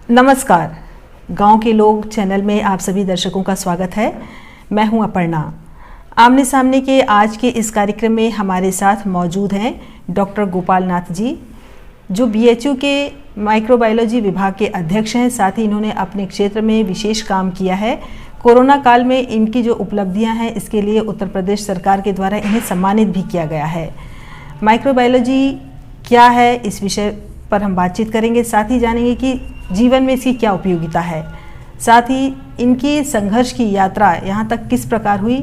नमस्कार, गांव के लोग चैनल में आप सभी दर्शकों का स्वागत है। मैं हूं अपर्णा। आमने सामने के आज के इस कार्यक्रम में हमारे साथ मौजूद हैं डॉक्टर गोपाल नाथ जी, जो बीएचयू के माइक्रोबायोलॉजी विभाग के अध्यक्ष हैं। साथ ही इन्होंने अपने क्षेत्र में विशेष काम किया है। कोरोना काल में इनकी जो उपलब्धियां हैं, इसके लिए उत्तर प्रदेश सरकार के द्वारा इन्हें सम्मानित भी किया गया है। माइक्रोबायोलॉजी क्या है, इस विषय पर हम बातचीत करेंगे। साथ ही जानेंगे कि जीवन में इसकी क्या उपयोगिता है। साथ ही इनकी संघर्ष की यात्रा यहाँ तक किस प्रकार हुई,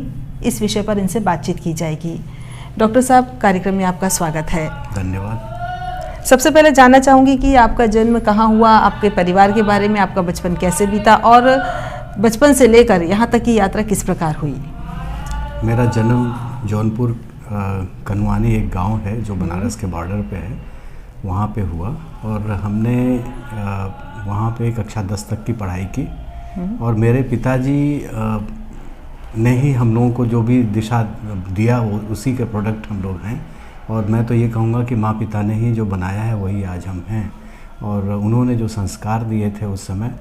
इस विषय पर इनसे बातचीत की जाएगी। डॉक्टर साहब, कार्यक्रम में आपका स्वागत है। धन्यवाद। सबसे पहले जानना चाहूँगी कि आपका जन्म कहाँ हुआ, आपके परिवार के बारे में, आपका बचपन कैसे बीता और बचपन से लेकर यहाँ तक की यात्रा किस प्रकार हुई। मेरा जन्म जौनपुर कनवानी एक गांव है जो बनारस के बॉर्डर पे है, वहाँ पे हुआ। और हमने वहाँ पे कक्षा 10 तक की पढ़ाई की। और मेरे पिताजी ने ही हम लोगों को जो भी दिशा दिया, वो उसी के प्रोडक्ट हम लोग हैं। और मैं तो ये कहूँगा कि माँ पिता ने ही जो बनाया है वही आज हम हैं। और उन्होंने जो संस्कार दिए थे उस समय,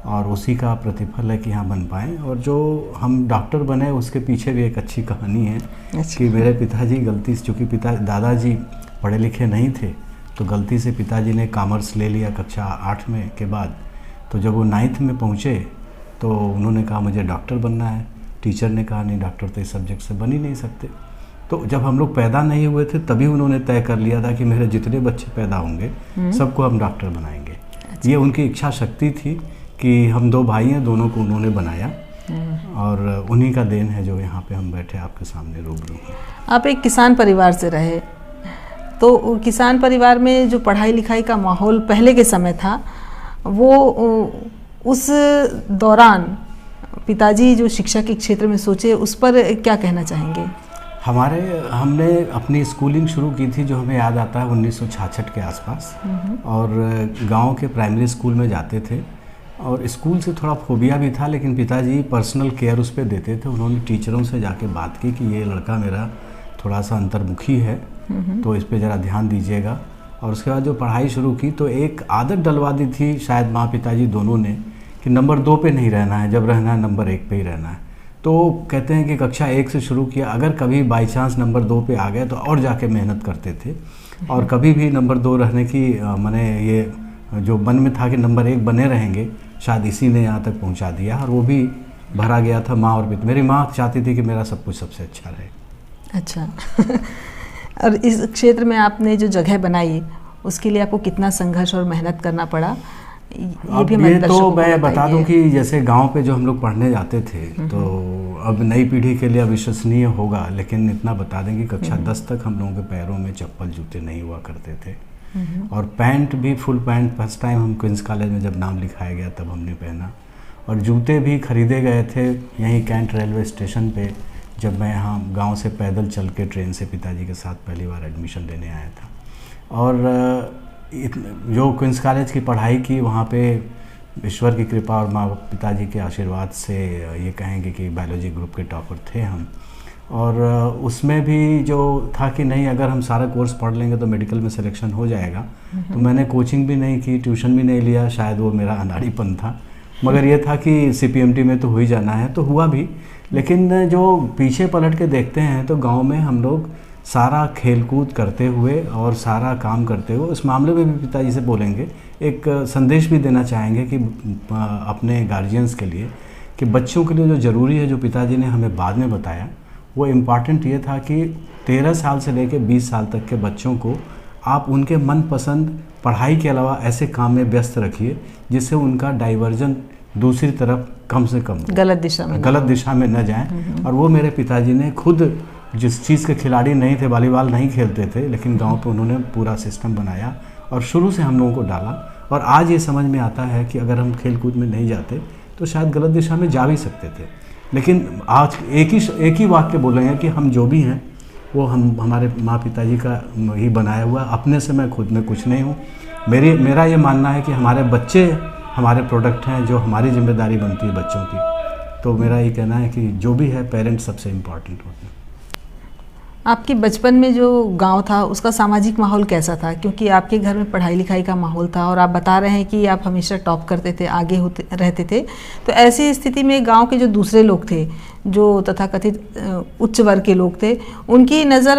और उसी का प्रतिफल है कि यहाँ बन पाएँ। और जो हम डॉक्टर बने, उसके पीछे भी एक अच्छी कहानी है। कि मेरे पिताजी गलती से, चूँकि दादाजी पढ़े लिखे नहीं थे, तो गलती से पिताजी ने कॉमर्स ले लिया कक्षा 8 में के बाद। तो जब वो 9th में पहुँचे तो उन्होंने कहा मुझे डॉक्टर बनना है। टीचर ने कहा नहीं, डॉक्टर तो इस सब्जेक्ट से बन ही नहीं सकते। तो जब हम लोग पैदा नहीं हुए थे तभी उन्होंने तय कर लिया था कि मेरे जितने बच्चे पैदा होंगे सबको हम डॉक्टर बनाएंगे। ये उनकी इच्छा शक्ति थी कि हम 2 भाई हैं, दोनों को उन्होंने बनाया। और उन्हीं का देन है जो यहाँ पे हम बैठे आपके सामने रूबरू हैं। आप एक किसान परिवार से रहे, तो किसान परिवार में जो पढ़ाई लिखाई का माहौल पहले के समय था, वो उस दौरान पिताजी जो शिक्षा के क्षेत्र में सोचे, उस पर क्या कहना चाहेंगे। हमने अपनी स्कूलिंग शुरू की थी, जो हमें याद आता है 1966 के आसपास। और गांव के प्राइमरी स्कूल में जाते थे। और स्कूल से थोड़ा फोबिया भी था, लेकिन पिताजी पर्सनल केयर उस पर देते थे। उन्होंने टीचरों से जाके बात की कि ये लड़का मेरा थोड़ा सा अंतर्मुखी है, तो इस पे ज़रा ध्यान दीजिएगा। और उसके बाद जो पढ़ाई शुरू की, तो एक आदत डलवा दी थी शायद माँ पिताजी दोनों ने, कि नंबर 2 पे नहीं रहना है, जब रहना है नंबर 1 पे ही रहना है। तो कहते हैं कि कक्षा 1 से शुरू किया, अगर कभी बाई चांस नंबर 2 पे आ गए तो और जाके मेहनत करते थे। और कभी भी नंबर 2 रहने की मैंने ये जो मन में था कि नंबर 1 बने रहेंगे, शायद इसी ने यहाँ तक पहुँचा दिया। और वो भी भरा गया था माँ और पिता। मेरी माँ चाहती थी कि मेरा सब कुछ सबसे अच्छा रहे। अच्छा। और इस क्षेत्र में आपने जो जगह बनाई, उसके लिए आपको कितना संघर्ष और मेहनत करना पड़ा, ये भी ये तो मैं बता दूं कि जैसे गांव पे जो हम लोग पढ़ने जाते थे, तो अब नई पीढ़ी के लिए अविश्वसनीय होगा, लेकिन इतना बता दें कि कक्षा 10 तक हम लोगों के पैरों में चप्पल जूते नहीं हुआ करते थे। और पैंट भी फुल पैंट फर्स्ट टाइम हम क्वींस कॉलेज में जब नाम लिखाया गया तब हमने पहना। और जूते भी खरीदे गए थे यहीं कैंट रेलवे स्टेशन पे, जब मैं यहाँ गांव से पैदल चल के ट्रेन से पिताजी के साथ पहली बार एडमिशन लेने आया था। और जो क्वींस कॉलेज की पढ़ाई की, वहाँ पे ईश्वर की कृपा और माँ पिताजी के आशीर्वाद से ये कहेंगे कि बायोलॉजी ग्रुप के टॉपर थे हम। और उसमें भी जो था कि नहीं, अगर हम सारा कोर्स पढ़ लेंगे तो मेडिकल में सिलेक्शन हो जाएगा। तो मैंने कोचिंग भी नहीं की, ट्यूशन भी नहीं लिया, शायद वो मेरा अनाड़ीपन था। मगर ये था कि CPMT में तो हो ही जाना है, तो हुआ भी। लेकिन जो पीछे पलट के देखते हैं तो गांव में हम लोग सारा खेलकूद करते हुए और सारा काम करते हुए, उस मामले में भी पिताजी से बोलेंगे, एक संदेश भी देना चाहेंगे कि अपने गार्जियंस के लिए, कि बच्चों के लिए जो ज़रूरी है, जो पिताजी ने हमें बाद में बताया, वो इम्पॉर्टेंट ये था कि 13 साल से लेकर 20 साल तक के बच्चों को आप उनके मनपसंद पढ़ाई के अलावा ऐसे काम में व्यस्त रखिए जिससे उनका डाइवर्जन दूसरी तरफ कम से कम, गलत दिशा में न जाए। और वो मेरे पिताजी ने खुद, जिस चीज़ के खिलाड़ी नहीं थे, वॉलीबॉल नहीं खेलते थे, लेकिन गांव पे उन्होंने पूरा सिस्टम बनाया और शुरू से हम लोगों को डाला। और आज ये समझ में आता है कि अगर हम खेल कूद में नहीं जाते तो शायद गलत दिशा में जा भी सकते थे। लेकिन आज एक ही वाक्य बोलेंगे कि हम जो भी हैं वो हमारे माँ पिताजी का ही बनाया हुआ। अपने से मैं खुद में कुछ नहीं हूँ। मेरा ये मानना है कि हमारे बच्चे हमारे प्रोडक्ट हैं, जो हमारी जिम्मेदारी बनती है बच्चों की। तो मेरा ये कहना है कि जो भी है, पेरेंट्स सबसे इम्पॉर्टेंट होते हैं। आपके बचपन में जो गांव था उसका सामाजिक माहौल कैसा था? क्योंकि आपके घर में पढ़ाई लिखाई का माहौल था और आप बता रहे हैं कि आप हमेशा टॉप करते थे, आगे होते रहते थे, तो ऐसी स्थिति में गांव के जो दूसरे लोग थे, जो तथाकथित उच्च वर्ग के लोग थे, उनकी नज़र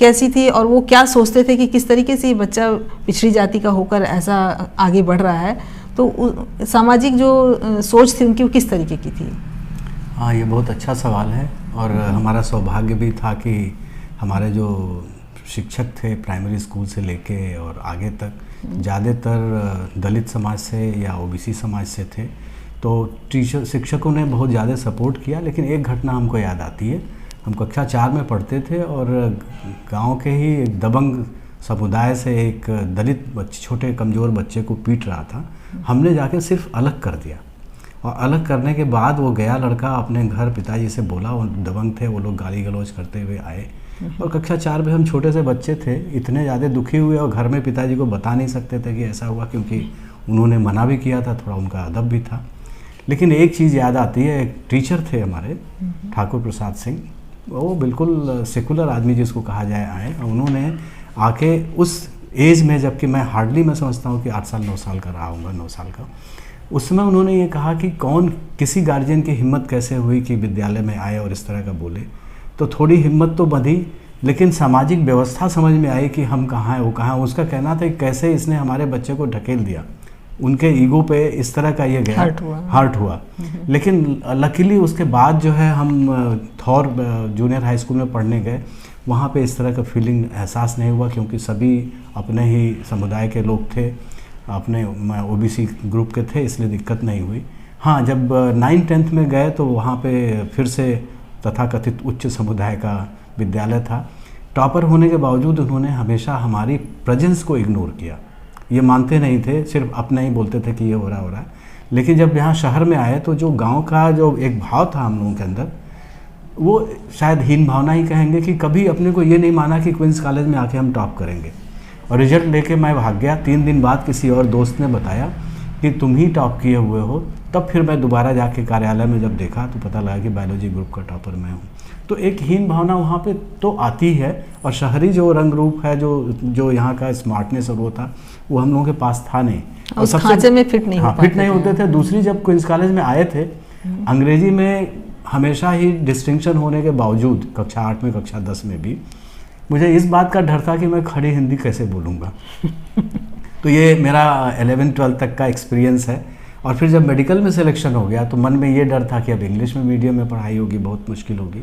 कैसी थी और वो क्या सोचते थे कि किस तरीके से बच्चा पिछड़ी जाति का होकर ऐसा आगे बढ़ रहा है? तो सामाजिक जो सोच थी उनकी वो किस तरीके की थी? हाँ, ये बहुत अच्छा सवाल है और हमारा सौभाग्य भी था कि हमारे जो शिक्षक थे प्राइमरी स्कूल से लेके और आगे तक ज़्यादातर दलित समाज से या ओबीसी समाज से थे। तो शिक्षकों ने बहुत ज़्यादा सपोर्ट किया। लेकिन एक घटना हमको याद आती है, हम कक्षा 4 में पढ़ते थे और गांव के ही एक दबंग समुदाय से एक दलित छोटे कमज़ोर बच्चे को पीट रहा था। हमने जाके सिर्फ अलग कर दिया और अलग करने के बाद वो गया लड़का अपने घर पिताजी से बोला, वो दबंग थे, वो लोग गाली गलौज करते हुए आए और कक्षा 4 में हम छोटे से बच्चे थे, इतने ज़्यादा दुखी हुए और घर में पिताजी को बता नहीं सकते थे कि ऐसा हुआ, क्योंकि उन्होंने मना भी किया था, थोड़ा उनका अदब भी था। लेकिन एक चीज़ याद आती है, एक टीचर थे हमारे ठाकुर प्रसाद सिंह, वो बिल्कुल सेकुलर आदमी जिसको कहा जाए आए, उन्होंने आके उस एज में, जबकि मैं हार्डली मैं समझता हूँ कि 8 साल 9 साल का रहा हूँगा, 9 साल का, उसमें उन्होंने ये कहा कि कौन किसी गार्जियन की हिम्मत कैसे हुई कि विद्यालय में आए और इस तरह का बोले। तो थोड़ी हिम्मत तो बंधी, लेकिन सामाजिक व्यवस्था समझ में आई कि हम कहाँ हैं, वो कहाँ हैं। उसका कहना था कि कैसे इसने हमारे बच्चे को ढकेल दिया, उनके ईगो पे इस तरह का ये गया, हर्ट हुआ। लेकिन लकीली उसके बाद जो है हम थौर जूनियर हाई स्कूल में पढ़ने गए, वहाँ पे इस तरह का फीलिंग एहसास नहीं हुआ, क्योंकि सभी अपने ही समुदाय के लोग थे, अपने ओबीसी ग्रुप के थे, इसलिए दिक्कत नहीं हुई। हाँ, जब 9th-10th में गए तो वहाँ पे फिर से तथाकथित उच्च समुदाय का विद्यालय था। टॉपर होने के बावजूद उन्होंने हमेशा हमारी प्रेजेंस को इग्नोर किया। ये मानते नहीं थे, सिर्फ अपने ही बोलते थे कि ये हो रहा है। लेकिन जब यहाँ शहर में आए तो जो गांव का जो एक भाव था हम लोगों के अंदर, वो शायद हीन भावना ही कहेंगे कि कभी अपने को ये नहीं माना कि क्वींस कॉलेज में आके हम टॉप करेंगे। और रिजल्ट लेके मैं भाग गया। 3 दिन बाद किसी और दोस्त ने बताया कि तुम ही टॉप किए हुए हो। तब फिर मैं दोबारा जाके कार्यालय में जब देखा तो पता लगा कि बायोलॉजी ग्रुप का टॉपर मैं हूँ। तो एक हीन भावना वहाँ पे तो आती है, और शहरी जो रंग रूप है, जो यहाँ का स्मार्टनेस और वो था, वो हम लोगों के पास था नहीं। और उस खांचे में फिट नहीं फिट नहीं होते थे। दूसरी, जब क्वींस कॉलेज में आए थे, अंग्रेजी में हमेशा ही डिस्टिंक्शन होने के बावजूद कक्षा 8 में, कक्षा 10 में भी मुझे इस बात का डर था कि मैं खड़ी हिंदी कैसे बोलूँगा। तो ये मेरा 11th-12th तक का एक्सपीरियंस है। और फिर जब मेडिकल में सिलेक्शन हो गया तो मन में ये डर था कि अब इंग्लिश में मीडियम में पढ़ाई होगी, बहुत मुश्किल होगी।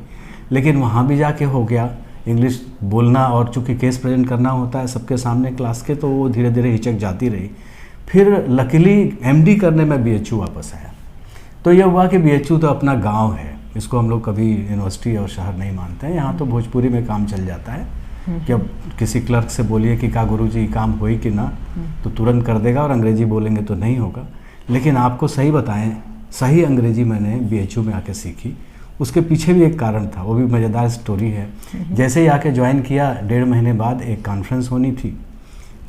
लेकिन वहाँ भी जाके हो गया इंग्लिश बोलना, और चूँकि केस प्रेजेंट करना होता है सबके सामने क्लास के, तो वो धीरे धीरे हिचक जाती रही। फिर लकीली MD करने में BHU वापस आया। तो यह हुआ कि BHU तो अपना गाँव है, इसको हम लोग कभी यूनिवर्सिटी और शहर नहीं मानते हैं। यहाँ तो भोजपुरी में काम चल जाता है कि अब किसी क्लर्क से बोलिए कि का गुरुजी काम हुई कि ना, तो तुरंत कर देगा, और अंग्रेजी बोलेंगे तो नहीं होगा। लेकिन आपको सही बताएं, सही अंग्रेजी मैंने BHU में आके सीखी। उसके पीछे भी एक कारण था, वो भी मज़ेदार स्टोरी है। जैसे ही आके ज्वाइन किया, 1.5 महीने बाद एक कॉन्फ्रेंस होनी थी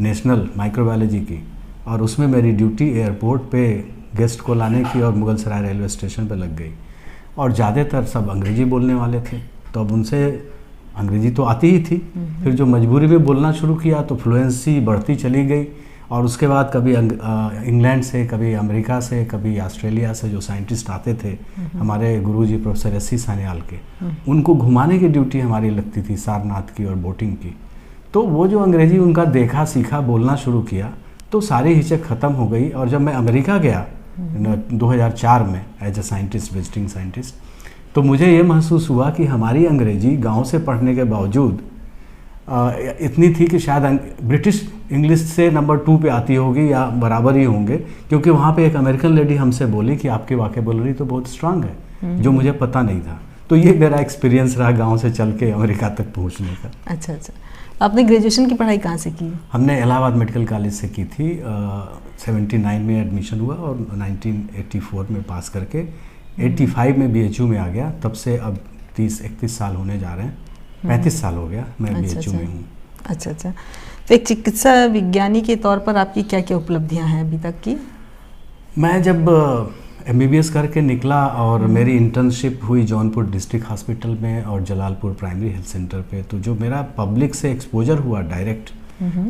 नेशनल माइक्रोबायोलॉजी की, और उसमें मेरी ड्यूटी एयरपोर्ट पे गेस्ट को लाने की और मुगलसराय रेलवे स्टेशन पे लग गई। और ज़्यादातर सब अंग्रेजी बोलने वाले थे, तो अब उनसे अंग्रेजी तो आती ही थी। फिर जो मजबूरी में बोलना शुरू किया तो फ्लुएंसी बढ़ती चली गई। और उसके बाद कभी इंग्लैंड से, कभी अमेरिका से, कभी ऑस्ट्रेलिया से जो साइंटिस्ट आते थे, हमारे गुरुजी प्रोफेसर S.C. सान्याल के, उनको घुमाने की ड्यूटी हमारी लगती थी, सारनाथ की और बोटिंग की। तो वो जो अंग्रेजी उनका देखा, सीखा, बोलना शुरू किया, तो सारी हिचक ख़त्म हो गई। और जब मैं अमेरिका गया 2004 में as a scientist, visiting scientist, तो मुझे ये महसूस हुआ कि हमारी अंग्रेजी गांव से पढ़ने के बावजूद इतनी थी कि शायद ब्रिटिश इंग्लिश से नंबर 2 पे आती होगी या बराबर ही होंगे, क्योंकि वहाँ पे एक अमेरिकन लेडी हमसे बोली कि आपकी वोकैबुलरी तो बहुत स्ट्रांग है, जो मुझे पता नहीं था। तो ये मेरा एक्सपीरियंस रहा गांव से चल के अमेरिका तक पहुँचने का। अच्छा। आपने ग्रेजुएशन की पढ़ाई कहाँ से की? हमने इलाहाबाद मेडिकल कॉलेज से की थी। 79 में एडमिशन हुआ और 1984 में पास करके 85 में BHU में आ गया। तब से अब 30-31 साल होने जा रहे हैं, 35 साल हो गया मैं BHU में हूँ। अच्छा। तो एक चिकित्सा विज्ञानी के तौर पर आपकी क्या क्या उपलब्धियाँ हैं अभी तक की? मैं जब MBBS करके निकला और मेरी इंटर्नशिप हुई जौनपुर डिस्ट्रिक्ट हॉस्पिटल में और जलालपुर प्राइमरी हेल्थ सेंटर पे। तो जो मेरा पब्लिक से एक्सपोजर हुआ डायरेक्ट,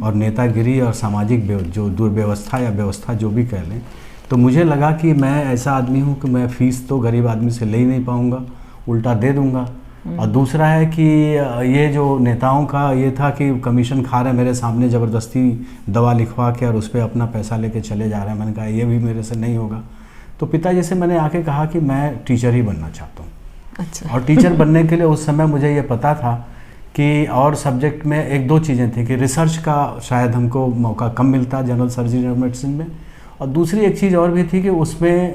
और नेतागिरी और सामाजिक जो दुर्व्यवस्था या व्यवस्था जो भी कह लें, तो मुझे लगा कि मैं ऐसा आदमी हूँ कि मैं फ़ीस तो गरीब आदमी से ले ही नहीं पाऊँगा, उल्टा दे दूँगा। और दूसरा है कि ये जो नेताओं का ये था कि कमीशन खा रहे हैं मेरे सामने ज़बरदस्ती दवा लिखवा के और उस पर अपना पैसा लेके चले जा रहे हैं। मैंने कहा ये भी मेरे से नहीं होगा। तो पिताजी से मैंने आके कहा कि मैं टीचर ही बनना चाहता हूँ। अच्छा। और टीचर बनने के लिए उस समय मुझे ये पता था कि और सब्जेक्ट में एक दो चीज़ें थी कि रिसर्च का शायद हमको मौका कम मिलता जनरल सर्जरी और मेडिसिन में, और दूसरी एक चीज़ और भी थी कि उसमें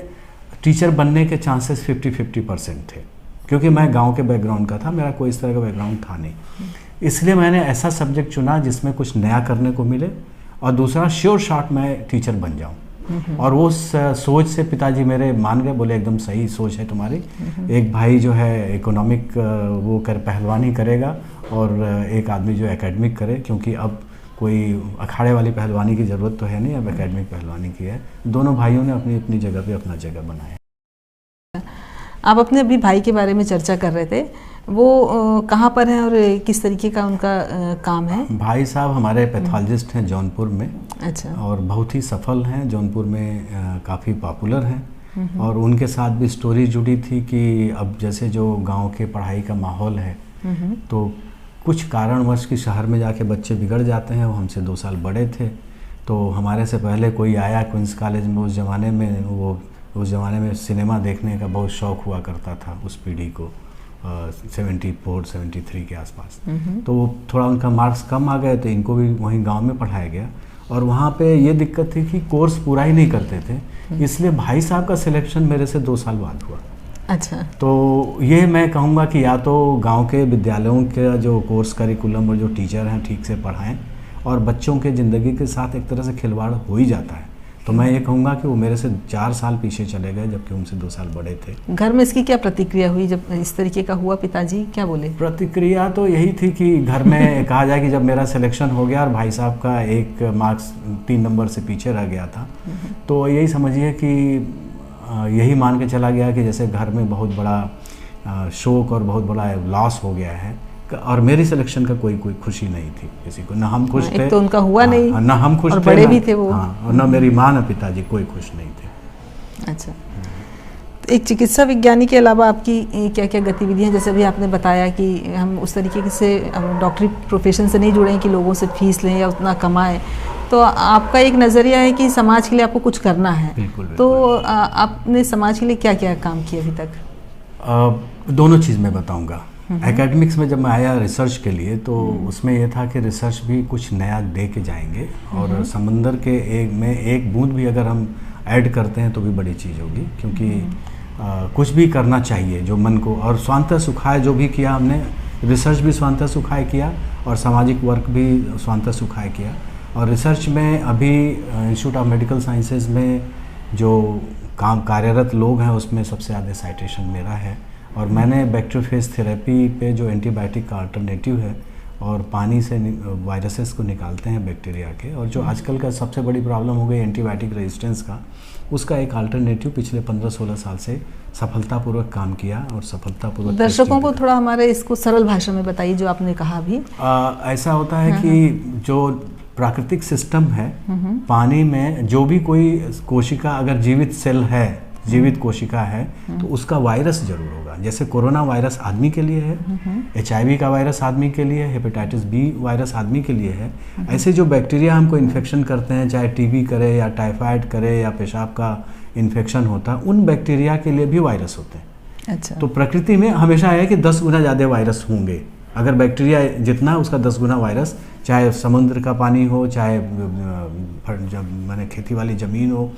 टीचर बनने के चांसेस 50-50% थे, क्योंकि मैं गांव के बैकग्राउंड का था, मेरा कोई इस तरह का बैकग्राउंड था नहीं। इसलिए मैंने ऐसा सब्जेक्ट चुना जिसमें कुछ नया करने को मिले, और दूसरा श्योर शॉट मैं टीचर बन जाऊं। और वो सोच से पिताजी मेरे मान गए, बोले एकदम सही सोच है तुम्हारी। एक भाई जो है इकोनॉमिक वो पहलवानी करेगा और एक आदमी जो एकेडमिक करे, क्योंकि अब कोई अखाड़े वाली पहलवानी की ज़रूरत तो है नहीं, अब एकेडमिक पहलवानी की है। दोनों भाइयों ने अपनी अपनी जगह पे अपना जगह बनाया। आप अपने अभी भाई के बारे में चर्चा कर रहे थे, वो कहाँ पर हैं और किस तरीके का उनका काम है? भाई साहब हमारे पैथोलॉजिस्ट हैं जौनपुर में। अच्छा। और बहुत ही सफल हैं, जौनपुर में काफ़ी पॉपुलर हैं। और उनके साथ भी स्टोरी जुड़ी थी कि अब जैसे जो गांव के पढ़ाई का माहौल है, तो कुछ कारणवश कि शहर में जाके बच्चे बिगड़ जाते हैं। वो हमसे 2 साल बड़े थे, तो हमारे से पहले कोई आया क्वींस कॉलेज में। उस ज़माने में सिनेमा देखने का बहुत शौक़ हुआ करता था उस पीढ़ी को, 74-73 के आसपास। तो वो थोड़ा उनका मार्क्स कम आ गए, तो इनको भी वहीं गांव में पढ़ाया गया। और वहाँ पे ये दिक्कत थी कि कोर्स पूरा ही नहीं करते थे, इसलिए भाई साहब का सिलेक्शन मेरे से 2 साल बाद हुआ। अच्छा। तो ये मैं कहूँगा कि या तो गांव के विद्यालयों के जो कोर्स करिकुलम और जो टीचर हैं ठीक से पढ़ाएं, और बच्चों के ज़िंदगी के साथ एक तरह से खिलवाड़ हो ही जाता है। तो मैं ये कहूँगा कि वो मेरे से 4 साल पीछे चले गए, जबकि उनसे 2 साल बड़े थे। घर में इसकी क्या प्रतिक्रिया हुई जब इस तरीके का हुआ? पिताजी क्या बोले? प्रतिक्रिया तो यही थी कि घर में कहा जाए कि जब मेरा सिलेक्शन हो गया और भाई साहब का एक मार्क्स 3 नंबर से पीछे रह गया था, तो यही समझिए कि यही मान के चला गया कि जैसे घर में बहुत बड़ा शोक और बहुत बड़ा लॉस हो गया है। और मेरी सिलेक्शन का कोई खुशी नहीं थी किसी को, ना हम खुश थे, तो उनका हुआ नहीं, ना हम खुश थे, बड़े भी थे वो, और ना मेरी माँ ना पिताजी कोई खुश नहीं थे। अच्छा। तो एक चिकित्सा विज्ञानी के अलावा आपकी क्या क्या गतिविधियां, जैसे अभी आपने बताया कि हम उस तरीके से डॉक्टरी प्रोफेशन से नहीं जुड़े हैं कि लोगों से फीस लें या उतना कमाएं, तो आपका एक नज़रिया है कि समाज के लिए आपको कुछ करना है। बिल्कुल, बिल्कुल। तो आपने समाज के लिए क्या क्या काम किया अभी तक? दोनों चीज़ मैं बताऊँगा। एकेडमिक्स में जब मैं आया रिसर्च के लिए, तो उसमें यह था कि रिसर्च भी कुछ नया दे के जाएंगे, और समंदर के एक बूंद भी अगर हम ऐड करते हैं तो भी बड़ी चीज़ होगी, क्योंकि कुछ भी करना चाहिए जो मन को, और स्वांतः सुखाय जो भी किया हमने, रिसर्च भी स्वांतः सुखाय किया और सामाजिक वर्क भी स्वांतः सुखाय किया। और रिसर्च में अभी इंस्टीट्यूट ऑफ मेडिकल साइंसेज में जो कार्यरत लोग हैं उसमें सबसे ज़्यादा साइटेशन मेरा है। और मैंने बैक्टीरियोफेज थेरेपी पे जो एंटीबायोटिक का अल्टरनेटिव है, और पानी से वायरसेस को निकालते हैं बैक्टीरिया के, और जो आजकल का सबसे बड़ी प्रॉब्लम हो गई एंटीबायोटिक रेजिस्टेंस का, उसका एक अल्टरनेटिव पिछले 15-16 साल से सफलतापूर्वक काम किया और सफलतापूर्वक। दर्शकों को थोड़ा हमारे इसको सरल भाषा में बताइए जो आपने कहा अभी। ऐसा होता है कि जो प्राकृतिक सिस्टम है, पानी में जो भी कोई कोशिका अगर जीवित सेल है, जीवित कोशिका है, तो उसका वायरस जरूर होगा। जैसे कोरोना वायरस आदमी के लिए है, HIV का वायरस आदमी के लिए, हेपेटाइटिस B वायरस आदमी के लिए है। ऐसे जो बैक्टीरिया हमको इन्फेक्शन करते हैं, चाहे TB करे या टाइफाइड करे या पेशाब का इन्फेक्शन होता है, उन बैक्टीरिया के लिए भी वायरस होते हैं। अच्छा। तो प्रकृति में हमेशा है कि 10 गुना ज़्यादा वायरस होंगे। अगर बैक्टीरिया जितना उसका 10 गुना वायरस, चाहे समुद्र का पानी हो, चाहे मैंने खेती वाली ज़मीन हो,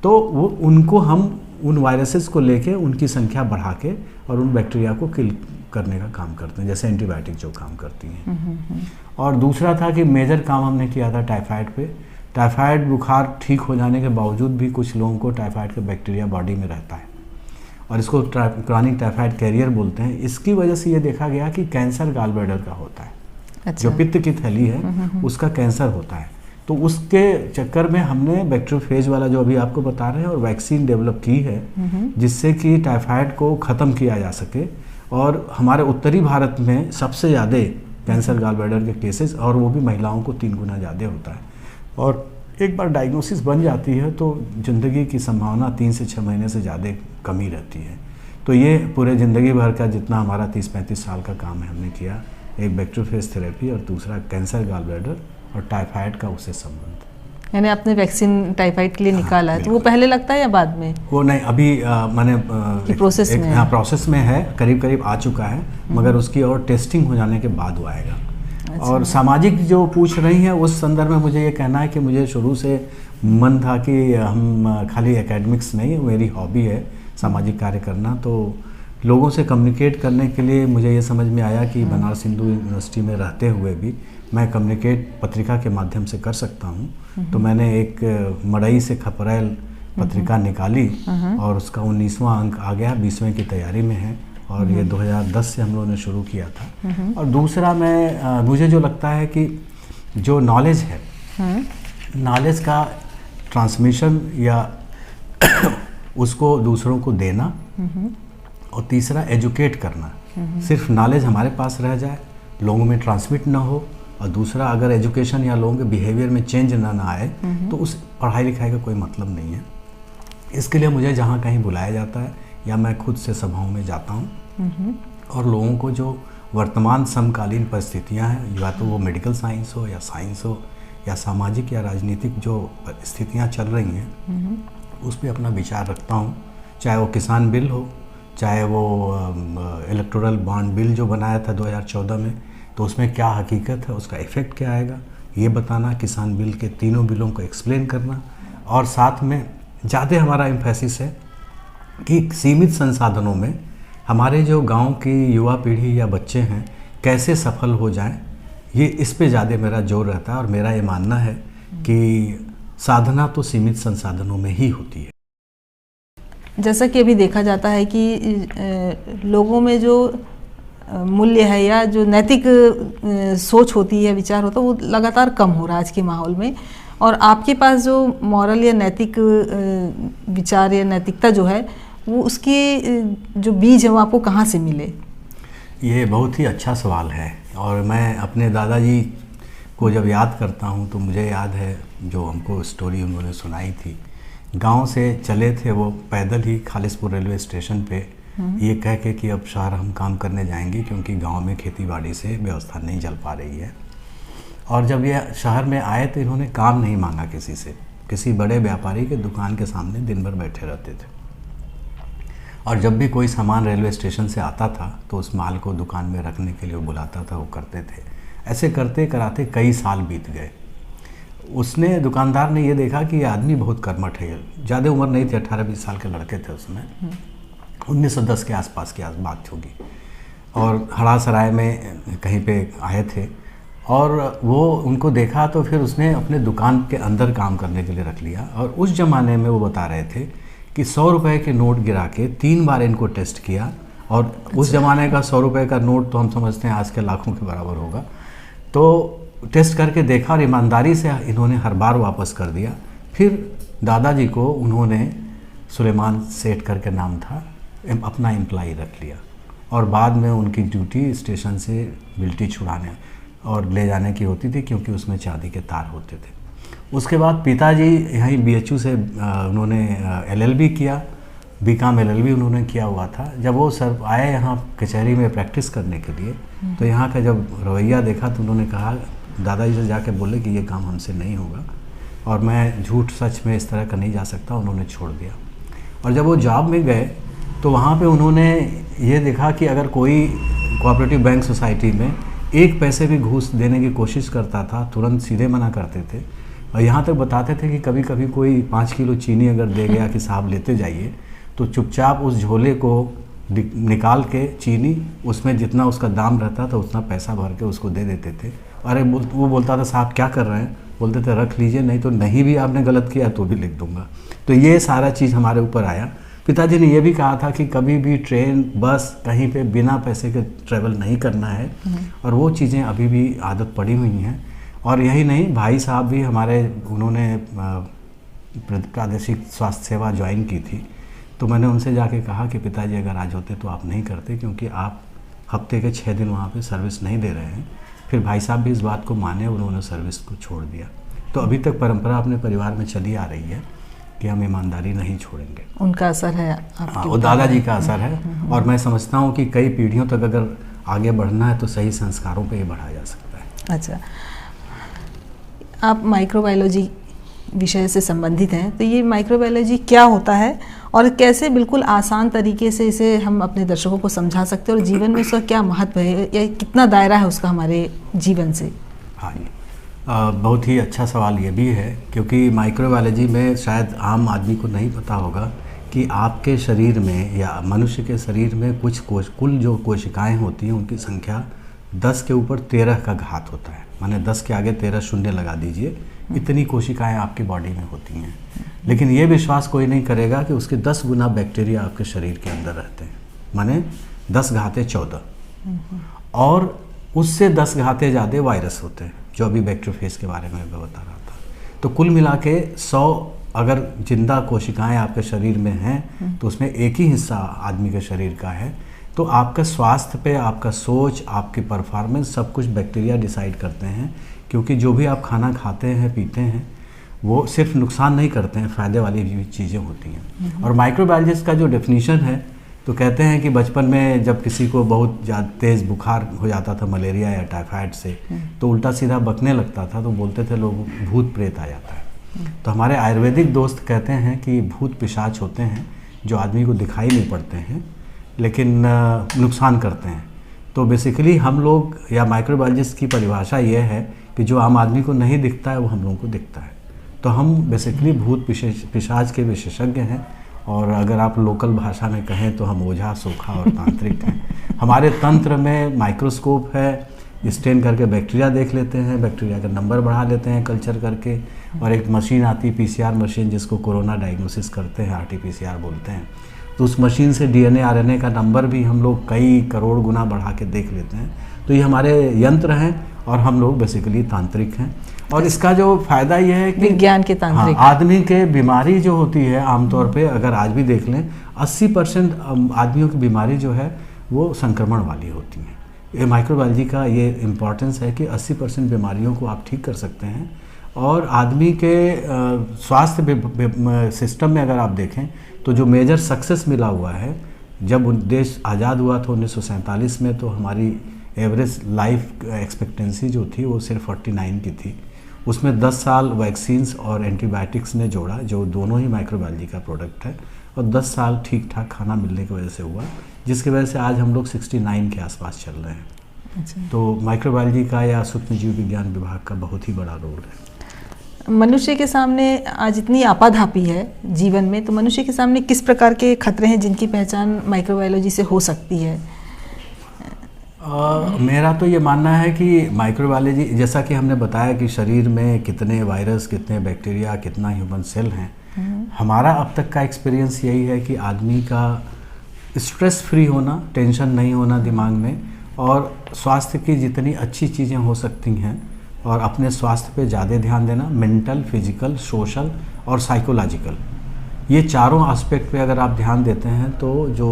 तो वो उनको हम उन वायरसेस को लेके उनकी संख्या बढ़ा के और उन बैक्टीरिया को किल करने का काम करते हैं, जैसे एंटीबायोटिक जो काम करती हैं। और दूसरा था कि मेजर काम हमने किया था टाइफाइड पे। टाइफाइड बुखार ठीक हो जाने के बावजूद भी कुछ लोगों को टाइफाइड का बैक्टीरिया बॉडी में रहता है, और इसको क्रॉनिक टाइफाइड कैरियर बोलते हैं। इसकी वजह से ये देखा गया कि कैंसर गॉल ब्लैडर का होता है। अच्छा। जो पित्त की थैली है उसका कैंसर होता है। तो उसके चक्कर में हमने बैक्टीरियोफेज वाला जो अभी आपको बता रहे हैं और वैक्सीन डेवलप की है, जिससे कि टाइफाइड को ख़त्म किया जा सके। और हमारे उत्तरी भारत में सबसे ज़्यादा कैंसर गॉल ब्लैडर के केसेस, और वो भी महिलाओं को 3 गुना ज़्यादा होता है। और एक बार डायग्नोसिस बन जाती है तो ज़िंदगी की संभावना 3 से 6 महीने से ज़्यादा कमी रहती है। तो ये पूरे ज़िंदगी भर का जितना हमारा 30-35 साल का काम है हमने किया, एक बैक्टीरियोफेज थेरेपी और दूसरा कैंसर गॉल ब्लैडर और टाइफाइड का उससे संबंध। यानी आपने वैक्सीन टाइफाइड के लिए निकाला है, तो वो पहले लगता है या बाद में? वो नहीं, अभी मैंने प्रोसेस में हाँ प्रोसेस में है, करीब करीब आ चुका है, मगर उसकी और टेस्टिंग हो जाने के बाद वो आएगा। और सामाजिक जो पूछ रही हैं उस संदर्भ में मुझे ये कहना है कि मुझे शुरू से मन था कि हम खाली एकेडमिक्स नहीं, मेरी हॉबी है सामाजिक कार्य करना। तो लोगों से कम्युनिकेट करने के लिए मुझे ये समझ में आया कि बनारस हिंदू यूनिवर्सिटी में रहते हुए भी मैं कम्युनिकेट पत्रिका के माध्यम से कर सकता हूँ। तो मैंने एक मड़ई से खपरेल पत्रिका निकाली और उसका 19वां अंक आ गया, 20वें की तैयारी में है, और ये 2010 से हम लोगों ने शुरू किया था। और दूसरा मुझे जो लगता है कि जो नॉलेज है, नॉलेज का ट्रांसमिशन या उसको दूसरों को देना, और तीसरा एजुकेट करना। सिर्फ नॉलेज हमारे पास रह जाए, लोगों में ट्रांसमिट ना हो, और दूसरा अगर एजुकेशन या लोगों के बिहेवियर में चेंज ना आए तो उस पढ़ाई लिखाई का कोई मतलब नहीं है। इसके लिए मुझे जहाँ कहीं बुलाया जाता है या मैं खुद से सभाओं में जाता हूँ और लोगों को जो वर्तमान समकालीन परिस्थितियाँ हैं, या तो वो मेडिकल साइंस हो या साइंस हो या सामाजिक या राजनीतिक जो स्थितियाँ चल रही हैं, उस पर अपना विचार रखता हूँ। चाहे वो किसान बिल हो, चाहे वो इलेक्टोरल बॉन्ड बिल जो बनाया था 2014 में, तो उसमें क्या हकीकत है, उसका इफ़ेक्ट क्या आएगा, ये बताना, किसान बिल के तीनों बिलों को एक्सप्लेन करना। और साथ में ज़्यादा हमारा एम्फेसिस है कि सीमित संसाधनों में हमारे जो गांव की युवा पीढ़ी या बच्चे हैं कैसे सफल हो जाएं, ये इस पे ज़्यादा मेरा जोर रहता है। और मेरा ये मानना है कि साधना तो सीमित संसाधनों में ही होती है। जैसा कि अभी देखा जाता है कि लोगों में जो मूल्य है या जो नैतिक सोच होती है, विचार होता है, वो लगातार कम हो रहा है आज के माहौल में। और आपके पास जो मॉरल या नैतिक विचार या नैतिकता जो है, वो उसके जो बीज है वो आपको कहाँ से मिले? ये बहुत ही अच्छा सवाल है। और मैं अपने दादाजी को जब याद करता हूँ तो मुझे याद है जो हमको स्टोरी उन्होंने सुनाई थी। गांव से चले थे वो पैदल ही खालिसपुर रेलवे स्टेशन पे, ये कह के कि अब शहर हम काम करने जाएंगे क्योंकि गांव में खेती बाड़ी से व्यवस्था नहीं चल पा रही है। और जब ये शहर में आए तो इन्होंने काम नहीं मांगा किसी से, किसी बड़े व्यापारी के दुकान के सामने दिन भर बैठे रहते थे। और जब भी कोई सामान रेलवे स्टेशन से आता था तो उस माल को दुकान में रखने के लिए वो बुलाता था, वो करते थे। ऐसे करते कराते कई साल बीत गए। उसने, दुकानदार ने ये देखा कि ये आदमी बहुत कर्मठ है। ज़्यादा उम्र नहीं थी, 18-20 साल के लड़के थे उसमें, 1910 के आसपास की बात होगी। और हड़ासराय में कहीं पे आए थे और वो उनको देखा तो फिर उसने अपने दुकान के अंदर काम करने के लिए रख लिया। और उस ज़माने में वो बता रहे थे कि 100 रुपये के नोट गिरा के 3 बार इनको टेस्ट किया। और उस ज़माने का 100 रुपये का नोट तो हम समझते हैं आज के लाखों के बराबर होगा। तो टेस्ट करके देखा और ईमानदारी से इन्होंने हर बार वापस कर दिया। फिर दादाजी को उन्होंने, सुलेमान सेठ करके नाम था, अपना एम्प्लॉई रख लिया। और बाद में उनकी ड्यूटी स्टेशन से बिल्टी छुड़ाने और ले जाने की होती थी क्योंकि उसमें चांदी के तार होते थे। उसके बाद पिताजी यहीं BHU से उन्होंने LLB किया, BCom LLB उन्होंने किया हुआ था। जब वो सर आए यहाँ कचहरी में प्रैक्टिस करने के लिए तो यहाँ का जब रवैया देखा तो उन्होंने कहा, दादाजी से जाके बोले कि ये काम हमसे नहीं होगा और मैं झूठ सच में इस तरह का नहीं जा सकता। उन्होंने छोड़ दिया। और जब वो जॉब में गए तो वहाँ पे उन्होंने ये देखा कि अगर कोई कोऑपरेटिव बैंक सोसाइटी में 1 पैसे भी घूस देने की कोशिश करता था, तुरंत सीधे मना करते थे। और यहाँ तक बताते थे कि कभी कभी कोई 5 किलो चीनी अगर दे गया कि साहब लेते जाइए, तो चुपचाप उस झोले को निकाल के चीनी, उसमें जितना उसका दाम रहता था उतना पैसा भर के उसको दे देते थे। अरे वो बोलता था, साहब क्या कर रहे हैं? बोलते थे रख लीजिए, नहीं तो नहीं भी आपने गलत किया तो भी लिख दूंगा। तो ये सारा चीज़ हमारे ऊपर आया। पिताजी ने यह भी कहा था कि कभी भी ट्रेन, बस, कहीं पे बिना पैसे के ट्रैवल नहीं करना है। और वो चीज़ें अभी भी आदत पड़ी हुई हैं। और यही नहीं, भाई साहब भी हमारे, उन्होंने प्रादेशिक स्वास्थ्य सेवा ज्वाइन की थी, तो मैंने उनसे जाके कहा कि पिताजी अगर आज होते तो आप नहीं करते, क्योंकि आप हफ्ते के 6 दिन वहाँ पे सर्विस नहीं दे रहे हैं। फिर भाई साहब भी इस बात को माने, उन्होंने सर्विस को छोड़ दिया। तो अभी तक परंपरा अपने परिवार में चली आ रही है कि हम ईमानदारी नहीं छोड़ेंगे। उनका असर है आपके? हाँ, वो दादाजी का असर है। और मैं समझता हूँ कि कई पीढ़ियों तक अगर आगे बढ़ना है तो सही संस्कारों पे ही बढ़ा जा सकता है। अच्छा, आप माइक्रोबायोलॉजी विषय से संबंधित हैं, तो ये माइक्रोबायोलॉजी क्या होता है और कैसे बिल्कुल आसान तरीके से इसे हम अपने दर्शकों को समझा सकते हैं, और जीवन में उसका क्या महत्व है या कितना दायरा है उसका हमारे जीवन से? हाँ जी, बहुत ही अच्छा सवाल ये भी है, क्योंकि माइक्रोबायोलॉजी में शायद आम आदमी को नहीं पता होगा कि आपके शरीर में या मनुष्य के शरीर में कुल जो कोशिकाएं होती हैं उनकी संख्या 10 के ऊपर 13 का घात होता है। माने 10 के आगे 13 शून्य लगा दीजिए, इतनी कोशिकाएं आपकी बॉडी में होती हैं। लेकिन ये विश्वास कोई नहीं करेगा कि उसके 10 गुना बैक्टीरिया आपके शरीर के अंदर रहते हैं, माने 10 घाते 14, और उससे 10 घाते ज़्यादा वायरस होते हैं, जो अभी बैक्टीरियोफेज के बारे में मैं बता रहा था। तो कुल मिला के 100 अगर जिंदा कोशिकाएं आपके शरीर में हैं तो उसमें एक ही हिस्सा आदमी के शरीर का है। तो आपका स्वास्थ्य पे, आपका सोच, आपकी परफॉर्मेंस, सब कुछ बैक्टीरिया डिसाइड करते हैं, क्योंकि जो भी आप खाना खाते हैं, पीते हैं, वो सिर्फ नुकसान नहीं करते हैं, फ़ायदे वाली भी चीज़ें होती हैं। और माइक्रोबायोलॉजिस्ट का जो डेफिनीशन है, तो कहते हैं कि बचपन में जब किसी को बहुत ज़्यादा तेज़ बुखार हो जाता था मलेरिया या टाइफाइड से, तो उल्टा सीधा बकने लगता था, तो बोलते थे लोग भूत प्रेत आ जाता है। तो हमारे आयुर्वेदिक दोस्त कहते हैं कि भूत पिशाच होते हैं जो आदमी को दिखाई नहीं पड़ते हैं लेकिन नुकसान करते हैं। तो बेसिकली हम लोग या माइक्रोबायोलॉजिस्ट की परिभाषा ये है कि जो आम आदमी को नहीं दिखता है वो हम लोगों को दिखता है। तो हम बेसिकली भूत पिशाच के विशेषज्ञ हैं, और अगर आप लोकल भाषा में कहें तो हम ओझा, सोखा और तांत्रिक हैं। हमारे तंत्र में माइक्रोस्कोप है, स्टेन करके बैक्टीरिया देख लेते हैं, बैक्टीरिया का नंबर बढ़ा लेते हैं कल्चर करके, और एक मशीन आती है PCR मशीन, जिसको कोरोना डायग्नोसिस करते हैं, RT-PCR बोलते हैं। तो उस मशीन से DNA RNA का नंबर भी हम लोग कई करोड़ गुना बढ़ा के देख लेते हैं। तो ये हमारे यंत्र हैं और हम लोग बेसिकली तांत्रिक हैं। और इसका जो फ़ायदा ये है कि विज्ञान के तांत्रिक। हाँ, आदमी के बीमारी जो होती है आमतौर पे, अगर आज भी देख लें, 80% आदमियों की बीमारी जो है वो संक्रमण वाली होती है। ये माइक्रोबायोलॉजी का ये इम्पोर्टेंस है कि 80% बीमारियों को आप ठीक कर सकते हैं। और आदमी के स्वास्थ्य सिस्टम में अगर आप देखें तो जो मेजर सक्सेस मिला हुआ है, जब देश आज़ाद हुआ था 1947 में, तो हमारी एवरेज लाइफ एक्सपेक्टेंसी जो थी वो सिर्फ 49 की थी। उसमें 10 साल वैक्सीन्स और एंटीबायोटिक्स ने जोड़ा, जो दोनों ही माइक्रोबायोलॉजी का प्रोडक्ट है, और 10 साल ठीक ठाक खाना मिलने की वजह से हुआ, जिसकी वजह से आज हम लोग 69 के आसपास चल रहे हैं। अच्छा। तो माइक्रोबायोलॉजी का या सूक्ष्म जीव विज्ञान विभाग का बहुत ही बड़ा रोल है। मनुष्य के सामने आज इतनी आपाधापी है जीवन में, तो मनुष्य के सामने किस प्रकार के खतरे हैं जिनकी पहचान माइक्रोबायोलॉजी से हो सकती है? मेरा तो ये मानना है कि माइक्रोबायोलॉजी, जैसा कि हमने बताया कि शरीर में कितने वायरस, कितने बैक्टीरिया, कितना ह्यूमन सेल हैं, हमारा अब तक का एक्सपीरियंस यही है कि आदमी का स्ट्रेस फ्री होना, टेंशन नहीं होना दिमाग में, और स्वास्थ्य की जितनी अच्छी चीज़ें हो सकती हैं, और अपने स्वास्थ्य पे ज़्यादा ध्यान देना, मेंटल, फिजिकल, सोशल और साइकोलॉजिकल, ये चारों एस्पेक्ट पे अगर आप ध्यान देते हैं तो जो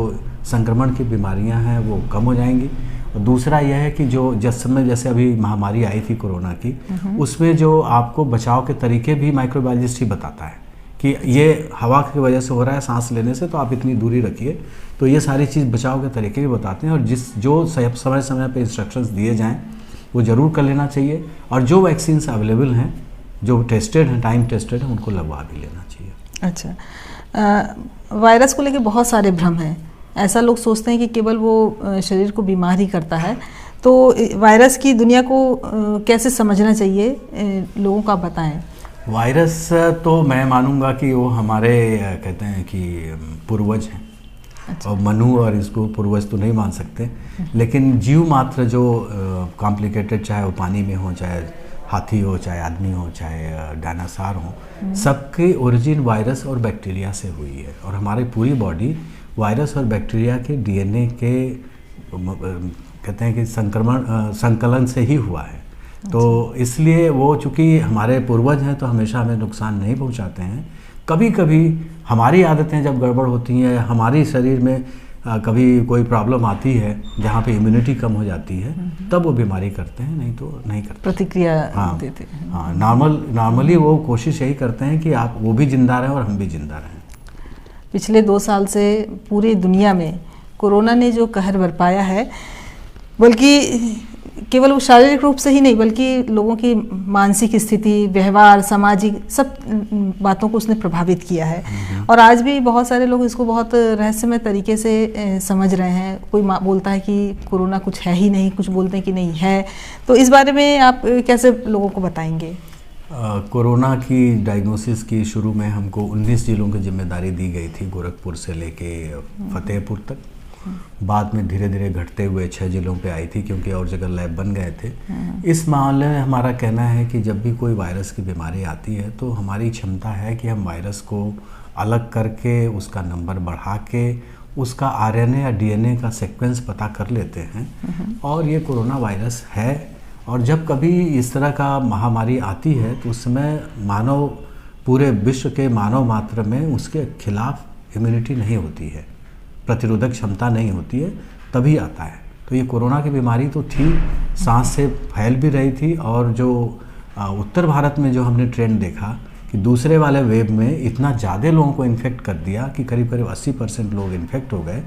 संक्रमण की बीमारियां हैं वो कम हो जाएंगी। और दूसरा यह है कि जो जिस समय जैसे अभी महामारी आई थी कोरोना की, उसमें जो आपको बचाव के तरीके भी माइक्रोबायोलॉजिस्ट ही बताता है कि ये हवा की वजह से हो रहा है, सांस लेने से, तो आप इतनी दूरी रखिए। तो ये सारी चीज़ बचाव के तरीके भी बताते हैं, और जो समय समय पे इंस्ट्रक्शंस दिए जाएँ वो ज़रूर कर लेना चाहिए। और जो वैक्सीन्स अवेलेबल हैं, जो टेस्टेड हैं, टाइम टेस्टेड हैं, उनको लगवा भी लेना चाहिए। अच्छा, वायरस को लेकर बहुत सारे भ्रम हैं। ऐसा लोग सोचते हैं कि केवल वो शरीर को बीमार ही करता है। तो वायरस की दुनिया को कैसे समझना चाहिए, लोगों को आप बताएं। वायरस तो मैं मानूंगा कि वो हमारे कहते हैं कि पूर्वज हैं। अच्छा। और मनु और इसको पूर्वज तो नहीं मान सकते, लेकिन जीव मात्र जो कॉम्प्लिकेटेड, चाहे वो पानी में हो, चाहे हाथी हो, चाहे आदमी हो, चाहे डायनासोर हो, सबकी ओरिजिन वायरस और बैक्टीरिया से हुई है। और हमारी पूरी बॉडी वायरस और बैक्टीरिया के DNA के कहते हैं कि संकलन से ही हुआ है। तो इसलिए वो चूँकि हमारे पूर्वज हैं तो हमेशा हमें नुकसान नहीं पहुंचाते हैं। कभी कभी हमारी आदतें जब गड़बड़ होती हैं, हमारी शरीर में कभी कोई प्रॉब्लम आती है जहाँ पे इम्यूनिटी कम हो जाती है, तब वो बीमारी करते हैं, नहीं तो नहीं करते, प्रतिक्रिया देते हैं। हाँ, नॉर्मली वो कोशिश यही करते हैं कि आप वो भी जिंदा रहें और हम भी जिंदा रहें। पिछले 2 साल से पूरी दुनिया में कोरोना ने जो कहर बरपाया है, बल्कि केवल वो शारीरिक रूप से ही नहीं बल्कि लोगों की मानसिक स्थिति, व्यवहार, सामाजिक सब बातों को उसने प्रभावित किया है। और आज भी बहुत सारे लोग इसको बहुत रहस्यमय तरीके से समझ रहे हैं। कोई बोलता है कि कोरोना कुछ है ही नहीं, कुछ बोलते हैं कि नहीं है। तो इस बारे में आप कैसे लोगों को बताएंगे? कोरोना की डायग्नोसिस की शुरू में हमको 19 जिलों की जिम्मेदारी दी गई थी, गोरखपुर से लेके फतेहपुर तक। बाद में धीरे धीरे घटते हुए 6 जिलों पे आई थी, क्योंकि और जगह लैब बन गए थे। इस मामले में हमारा कहना है कि जब भी कोई वायरस की बीमारी आती है तो हमारी क्षमता है कि हम वायरस को अलग करके, उसका नंबर बढ़ा के, उसका आरएनए या डीएनए का सीक्वेंस पता कर लेते हैं। और ये कोरोना वायरस है, और जब कभी इस तरह का महामारी आती है तो उस समय मानव, पूरे विश्व के मानव मात्र में उसके खिलाफ इम्यूनिटी नहीं होती है, प्रतिरोधक क्षमता नहीं होती है, तभी आता है। तो ये कोरोना की बीमारी तो थी, सांस से फैल भी रही थी, और जो उत्तर भारत में जो हमने ट्रेंड देखा कि दूसरे वाले वेव में इतना ज़्यादा लोगों को इन्फेक्ट कर दिया कि करीब करीब 80% लोग इन्फेक्ट हो गए।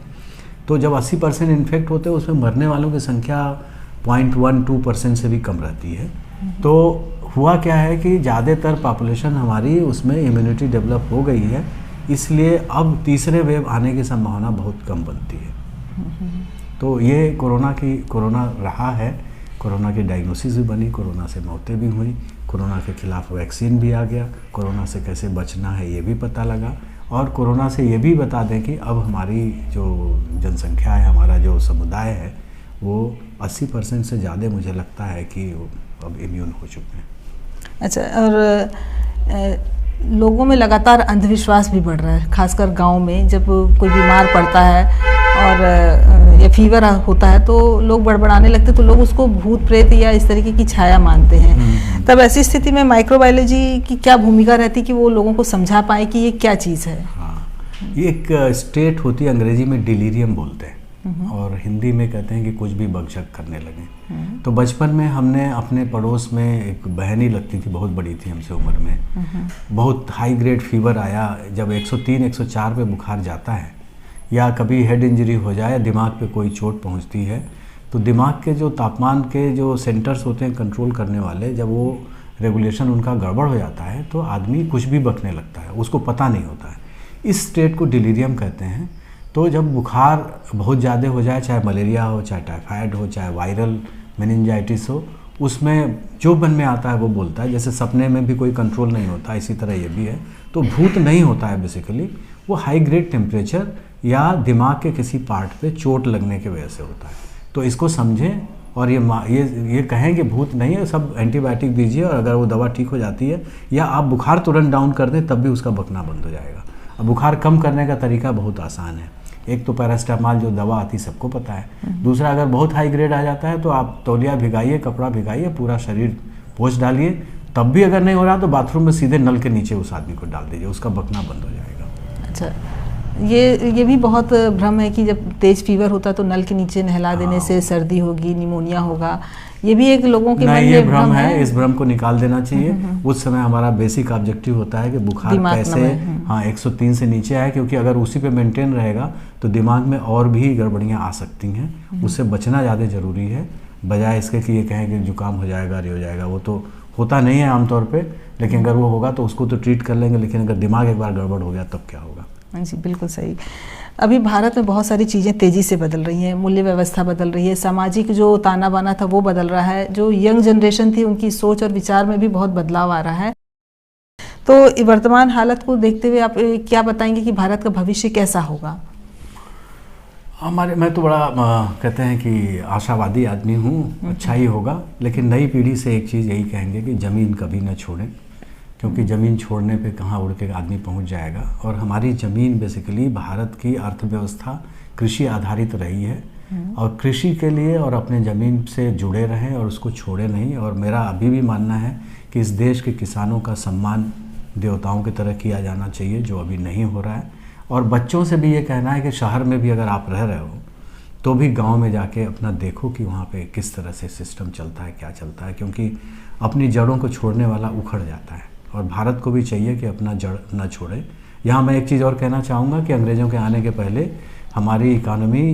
तो जब 80% इन्फेक्ट होते हैं उसमें मरने वालों की संख्या 0.12% से भी कम रहती है। तो हुआ क्या है कि ज़्यादातर पॉपुलेशन हमारी उसमें इम्यूनिटी डेवलप हो गई है, इसलिए अब तीसरे वेव आने की संभावना बहुत कम बनती है। तो ये कोरोना रहा है, कोरोना की डायग्नोसिस भी बनी, कोरोना से मौतें भी हुई, कोरोना के खिलाफ वैक्सीन भी आ गया, कोरोना से कैसे बचना है ये भी पता लगा, और कोरोना से ये भी बता दें कि अब हमारी जो जनसंख्या है, हमारा जो समुदाय है, वो 80% से ज़्यादा मुझे लगता है कि अब इम्यून हो चुके हैं। अच्छा, और लोगों में लगातार अंधविश्वास भी बढ़ रहा है, खासकर गांव में। जब कोई बीमार पड़ता है और या फीवर होता है तो लोग बड़बड़ाने लगते, तो लोग उसको भूत प्रेत या इस तरीके की छाया मानते हैं। तब ऐसी स्थिति में माइक्रोबायोलॉजी की क्या भूमिका रहती कि वो लोगों को समझा पाए कि ये क्या चीज़ है? हाँ, ये एक स्टेट होती है, अंग्रेजी में डिलीरियम बोलते हैं और हिंदी में कहते हैं कि कुछ भी बकझक करने लगे। तो बचपन में हमने अपने पड़ोस में एक बहन ही लगती थी, बहुत बड़ी थी हमसे उम्र में, बहुत हाई ग्रेड फीवर आया। जब 103-104 पे बुखार जाता है, या कभी हेड इंजरी हो जाए, दिमाग पे कोई चोट पहुंचती है, तो दिमाग के जो तापमान के जो सेंटर्स होते हैं कंट्रोल करने वाले, जब वो रेगुलेशन उनका गड़बड़ हो जाता है तो आदमी कुछ भी बकने लगता है, उसको पता नहीं होता है। इस स्टेट को डिलीरियम कहते हैं। तो जब बुखार बहुत ज़्यादा हो जाए, चाहे मलेरिया हो, चाहे टाइफाइड हो, चाहे वायरल मेनिंजाइटिस हो, उसमें जो मन में आता है वो बोलता है। जैसे सपने में भी कोई कंट्रोल नहीं होता, इसी तरह ये भी है। तो भूत नहीं होता है बेसिकली, वो हाई ग्रेड टेम्परेचर या दिमाग के किसी पार्ट पे चोट लगने की वजह से होता है। तो इसको समझें और ये कहें कि भूत नहीं है, सब एंटीबायोटिक दीजिए, और अगर वो दवा ठीक हो जाती है या आप बुखार तुरंत डाउन कर दें तब भी उसका बकना बंद हो जाएगा। अब बुखार कम करने का तरीका बहुत आसान है। एक तो पैरास्टामॉल जो दवा आती सबको पता है। दूसरा, अगर बहुत हाई ग्रेड आ जाता है तो आप तौलिया भिगाइए, कपड़ा भिगाइए, पूरा शरीर पोंछ डालिए। तब भी अगर नहीं हो रहा तो बाथरूम में सीधे नल के नीचे उस आदमी को डाल दीजिए, उसका बकना बंद हो जाएगा। अच्छा, ये भी बहुत भ्रम है कि जब तेज फीवर होता है तो नल के नीचे नहला देने से सर्दी होगी, निमोनिया होगा। ये भी एक लोगों के मन में ये भ्रम है। इस भ्रम को निकाल देना चाहिए। उस समय हमारा बेसिक ऑब्जेक्टिव होता है कि बुखार कैसे 103 से नीचे आए, क्योंकि अगर उसी पे मेंटेन रहेगा तो दिमाग में और भी गड़बड़ियाँ आ सकती हैं। उससे बचना ज़्यादा ज़रूरी है, बजाय इसके कि ये कहें कि जुकाम हो जाएगा, ये हो जाएगा। वो तो होता नहीं है आमतौर पर, लेकिन अगर वो होगा तो उसको तो ट्रीट कर लेंगे, लेकिन अगर दिमाग एक बार गड़बड़ हो गया तब क्या होगा। जी, बिल्कुल सही। अभी भारत में बहुत सारी चीज़ें तेज़ी से बदल रही हैं, मूल्य व्यवस्था बदल रही है, सामाजिक जो ताना बाना था वो बदल रहा है, जो यंग जनरेशन थी उनकी सोच और विचार में भी बहुत बदलाव आ रहा है। तो वर्तमान हालत को देखते हुए आप क्या बताएंगे कि भारत का भविष्य कैसा होगा? मैं तो बड़ा कहते हैं कि आशावादी आदमी हूँ, अच्छा ही होगा। लेकिन नई पीढ़ी से एक चीज़ यही कहेंगे कि ज़मीन कभी न छोड़ें, क्योंकि ज़मीन छोड़ने पे कहाँ उड़ के आदमी पहुँच जाएगा। और हमारी ज़मीन बेसिकली, भारत की अर्थव्यवस्था कृषि आधारित रही है। और कृषि के लिए और अपने ज़मीन से जुड़े रहें और उसको छोड़े नहीं। और मेरा अभी भी मानना है कि इस देश के किसानों का सम्मान देवताओं की तरह किया जाना चाहिए, जो अभी नहीं हो रहा है। और बच्चों से भी ये कहना है कि शहर में भी अगर आप रह रहे हो तो भी गांव में जाके अपना देखो कि वहाँ पे किस तरह से सिस्टम चलता है, क्या चलता है, क्योंकि अपनी जड़ों को छोड़ने वाला उखड़ जाता है। और भारत को भी चाहिए कि अपना जड़ न छोड़े। यहाँ मैं एक चीज़ और कहना चाहूँगा कि अंग्रेज़ों के आने के पहले हमारी इकानमी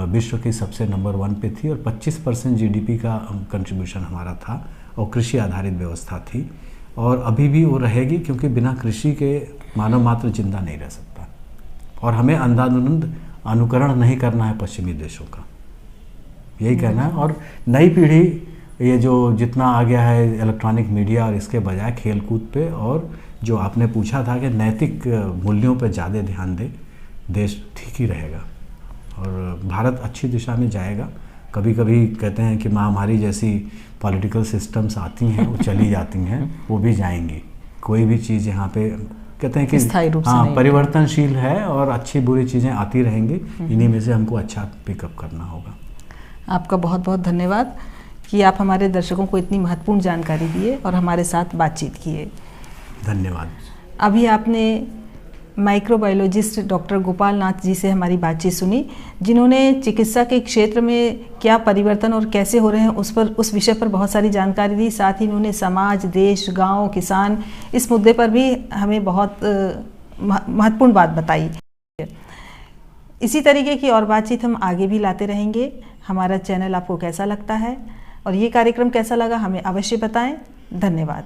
विश्व की सबसे नंबर 1 पे थी और 25% GDP का कंट्रीब्यूशन हमारा था और कृषि आधारित व्यवस्था थी। और अभी भी वो रहेगी, क्योंकि बिना कृषि के मानव मात्र जिंदा नहीं रह सकता। और हमें अंधाधुंध अनुकरण नहीं करना है पश्चिमी देशों का, यही कहना है। और नई पीढ़ी ये जो जितना आ गया है इलेक्ट्रॉनिक मीडिया और इसके बजाय खेलकूद पे, और जो आपने पूछा था कि नैतिक मूल्यों पे ज़्यादा ध्यान दे, देश ठीक ही रहेगा और भारत अच्छी दिशा में जाएगा। कभी कभी कहते हैं कि महामारी जैसी पॉलिटिकल सिस्टम्स आती हैं, वो चली जाती हैं, वो भी जाएंगी। कोई भी चीज़ यहाँ पे कहते हैं कि स्थायी रूप से हाँ परिवर्तनशील है और अच्छी बुरी चीज़ें आती रहेंगी। इन्हीं में से हमको अच्छा पिकअप करना होगा। आपका बहुत बहुत धन्यवाद कि आप हमारे दर्शकों को इतनी महत्वपूर्ण जानकारी दिए और हमारे साथ बातचीत किए। धन्यवाद। अभी आपने माइक्रोबायोलॉजिस्ट डॉक्टर गोपाल नाथ जी से हमारी बातचीत सुनी, जिन्होंने चिकित्सा के क्षेत्र में क्या परिवर्तन और कैसे हो रहे हैं उस विषय पर बहुत सारी जानकारी दी। साथ ही उन्होंने समाज, देश, गांव, किसान इस मुद्दे पर भी हमें बहुत महत्वपूर्ण बात बताई। इसी तरीके की और बातचीत हम आगे भी लाते रहेंगे। हमारा चैनल आपको कैसा लगता है और ये कार्यक्रम कैसा लगा, हमें अवश्य बताएं। धन्यवाद।